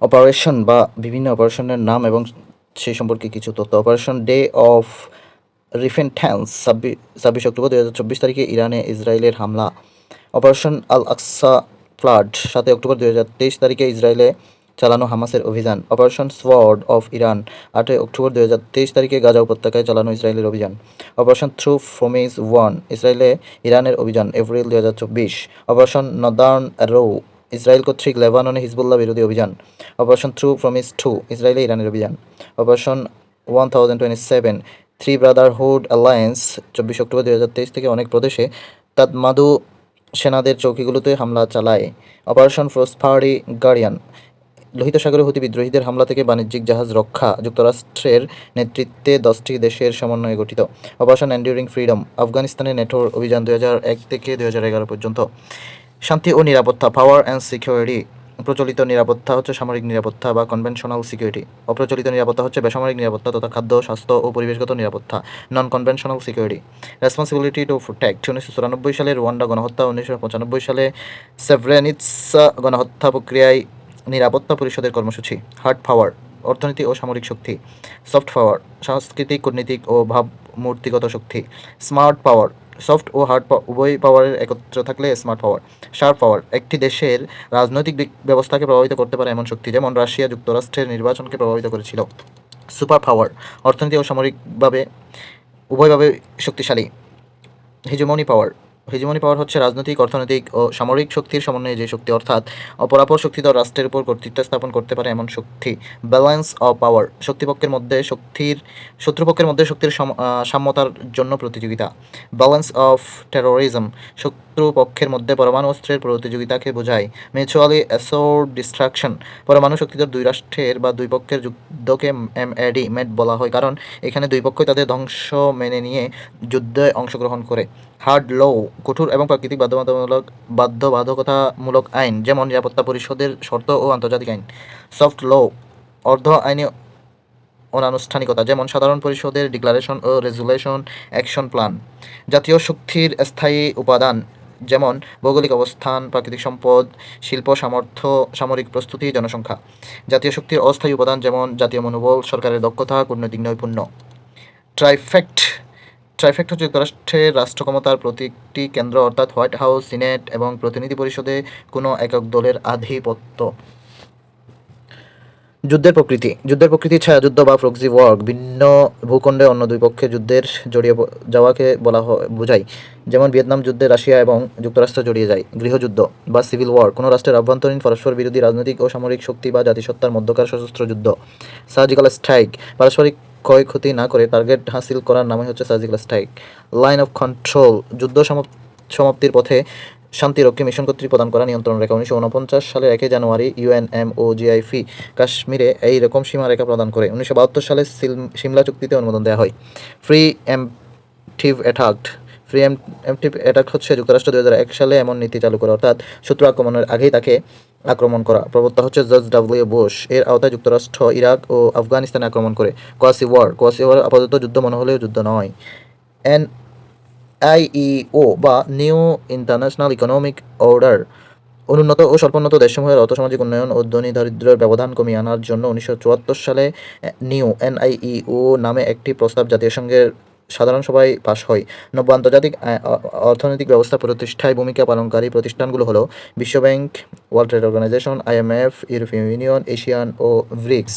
Operation বা বিভিন্ন অপারেশনের নাম এবং সেই সম্পর্কে কিছু তথ্য। অপারেশন ডে অফ রিফেন্ট্যান্স 26 অক্টোবর 2024 তারিখে ইরানে ইসরায়েলের হামলা। অপারেশন আল আকসা ফ্লাড 7 অক্টোবর 2023 তারিখে ইসরায়েলে চালানো হামাসের অভিযান। Operation sword of Iran 8 October 2023 তারিখে গাজা উপত্যকায় চালানো ইসরায়েলের অভিযান। অপারেশন থ্রু প্রমিস 1 ইসরায়েলে ইরানের অভিযান এপ্রিল 2024। অপারেশন নদার্ন অ্যারো ইসরায়েল কর্তৃক লেবাননে হিজবুল্লাহ বিরোধী অভিযান। অপারেশন থ্রু প্রমিস 2 ইসরায়েলে ইরানের অভিযান। Operation 1027 three Brotherhood alliance 24 October 2023 থেকে অনেক প্রদেশে তাদমাদু সেনাদের চৌকিগুলোতে হামলা চালায়। অপারেশন প্রসপারিটি গার্ডিয়ান লোহিত সাগরে হুতি বিদ্রোহীদের হামলা থেকে বাণিজ্যিক জাহাজ রক্ষা। যুক্তরাষ্ট্রের নেতৃত্বে 10টি দেশের সমন্বয়ে গঠিত। অপারেশন এন্ডিউরিং ফ্রিডম আফগানিস্তানে নেটোর অভিযান 2001 থেকে 2011 পর্যন্ত। শান্তি ও নিরাপত্তা পাওয়ার অ্যান্ড সিকিউরিটি প্রচলিত নিরাপত্তা হচ্ছে সামরিক নিরাপত্তা বা কনভেনশনাল সিকিউরিটি। অপ্রচলিত নিরাপত্তা হচ্ছে বেসামরিক নিরাপত্তা তথা খাদ্য, স্বাস্থ্য ও পরিবেশগত নিরাপত্তা নন conventional security. Responsibility to protect 1994 সালে রুয়ান্ডা গণহত্যা, 1995 সালে সেভ্রেনিৎসা গণহত্যা প্রক্রিয়ায় নিরাপত্তা পরিষদের কর্মসূচি। হার্ড পাওয়ার অর্থনীতি ও সামরিক শক্তি। সফট পাওয়ার সাংস্কৃতিক, কূটনীতিক ও ভাবমূর্তিগত শক্তি। স্মার্ট পাওয়ার সফট ও হার্ড উভয় পাওয়ারের একত্র থাকলে স্মার্ট পাওয়ার। শার্প পাওয়ার একটি দেশের রাজনৈতিক ব্যবস্থাকে প্রভাবিত করতে পারে এমন শক্তি, যেমন রাশিয়া যুক্তরাষ্ট্রের নির্বাচনকে প্রভাবিত করেছিল। সুপার পাওয়ার অর্থনীতি ও সামরিকভাবে উভয়ভাবে শক্তিশালী। হেজেমনি পাওয়ার হচ্ছে রাজনৈতিক, অর্থনৈতিক ও সামরিক শক্তির সমন্বয়ে যে শক্তি, অর্থাৎ অপরাপর শক্তিধর রাষ্ট্রের উপর কর্তৃত্ব স্থাপন করতে পারে এমন শক্তি। ব্যালেন্স অফ পাওয়ার শত্রুপক্ষের মধ্যে শক্তির সাম্যতার জন্য প্রতিযোগিতা। ব্যালেন্স অফ টেরোরিজম শত্রুপক্ষের মধ্যে পরমাণু অস্ত্রের প্রতিযোগিতাকে বোঝায়। মিউচুয়ালি অ্যাসোর্ড ডিস্ট্রাকশন পরমাণু শক্তিধর দুই রাষ্ট্রের বা দুই পক্ষের যুদ্ধকে মেট বলা হয়, কারণ এখানে দুই পক্ষই তাদের ধ্বংস মেনে নিয়ে যুদ্ধে অংশগ্রহণ করে। হার্ড ল কঠোর এবং প্রাকৃতিক বাধ্যবাধকতামূলক আইন, যেমন নিরাপত্তা পরিষদের শর্ত ও আন্তর্জাতিক আইন। সফট ল অর্ধ আইনি অনানুষ্ঠানিকতা, যেমন সাধারণ পরিষদের ডিক্লারেশন ও রেজুলেশন, অ্যাকশন প্ল্যান। জাতীয় শক্তির স্থায়ী উপাদান, যেমন ভৌগোলিক অবস্থান, প্রাকৃতিক সম্পদ, শিল্প সামর্থ্য, সামরিক প্রস্তুতি, জনসংখ্যা। জাতীয় শক্তির অস্থায়ী উপাদান, যেমন জাতীয় মনোবল, সরকারের দক্ষতা, কূটনৈতিক নৈপুণ্য। ট্রাইফেক্ট হচ্ছে যুক্তরাষ্ট্রের রাষ্ট্র ক্ষমতার প্রতিটি কেন্দ্র, অর্থাৎ হোয়াইট হাউস, সিনেট এবং প্রতিনিধি পরিষদে কোনো একক দলের আধিপত্য। যুদ্ধের প্রকৃতি ছায়াযুদ্ধ বা প্রক্সি ওয়ার ভিন্ন ভূখণ্ডে অন্য দুই পক্ষে যুদ্ধের জড়িয়ে যাওয়াকে বোঝায়, যেমন ভিয়েতনাম যুদ্ধে রাশিয়া এবং যুক্তরাষ্ট্র জড়িয়ে যায়। গৃহযুদ্ধ বা সিভিল ওয়ার কোনো রাষ্ট্রের আভ্যন্তরীণ পরস্পর বিরোধী রাজনৈতিক ও সামরিক শক্তি বা জাতিসত্তার মধ্যকার সশস্ত্র যুদ্ধ। সার্জিক্যাল স্ট্রাইক পারস্পরিক ক্ষয়ক্ষতি না করে টার্গেট হাসিল করার নামই হচ্ছে surgical strike. Line of control যুদ্ধ সমাপ্তির পথে শান্তিরক্ষী মিশন কর্তৃক প্রদান করা নিয়ন্ত্রণ রেখা। 1949 সালের 1 জানুয়ারি ইউএনএমওজিআইফি কাশ্মীরে এই রকম সীমারেখা প্রদান করে। 1972 সালে সিমলা চুক্তিতে অনুমোদন দেওয়া হয়। প্রি এমপ্টিভ অ্যাটাক হচ্ছে যুক্তরাষ্ট্র 2001 সালে এমন নীতি চালু করে, অর্থাৎ শত্রু আক্রমণের আগেই তাকে আক্রমণ করা। প্রবক্তা হচ্ছে জর্জ ডব্লিউ বুশ। এর আওতায় যুক্তরাষ্ট্র ইরাক ও আফগানিস্তানে আক্রমণ করে। কোয়াসি ওয়ার আপাতত যুদ্ধ মনে হলেও যুদ্ধ নয়। আইইও বা নিউ ইন্টারন্যাশনাল ইকোনমিক অর্ডার অনুন্নত ও স্বল্পোন্নত দেশসমূহের অর্থসামাজিক উন্নয়ন ও ধনী দারিদ্র্যের ব্যবধান কমিয়ে আনার জন্য 1974 সালে এনআইইও নামে একটি প্রস্তাব জাতিসংঘের সাধারণ সভায় পাশ হয়। নব্য আন্তর্জাতিক অর্থনৈতিক ব্যবস্থা প্রতিষ্ঠায় ভূমিকা পালনকারী প্রতিষ্ঠানগুলো হলো বিশ্বব্যাংক, ওয়ার্ল্ড ট্রেড অর্গানাইজেশন, IMF, ইউরোপীয় ইউনিয়ন, এশিয়ান ও ব্রিক্স।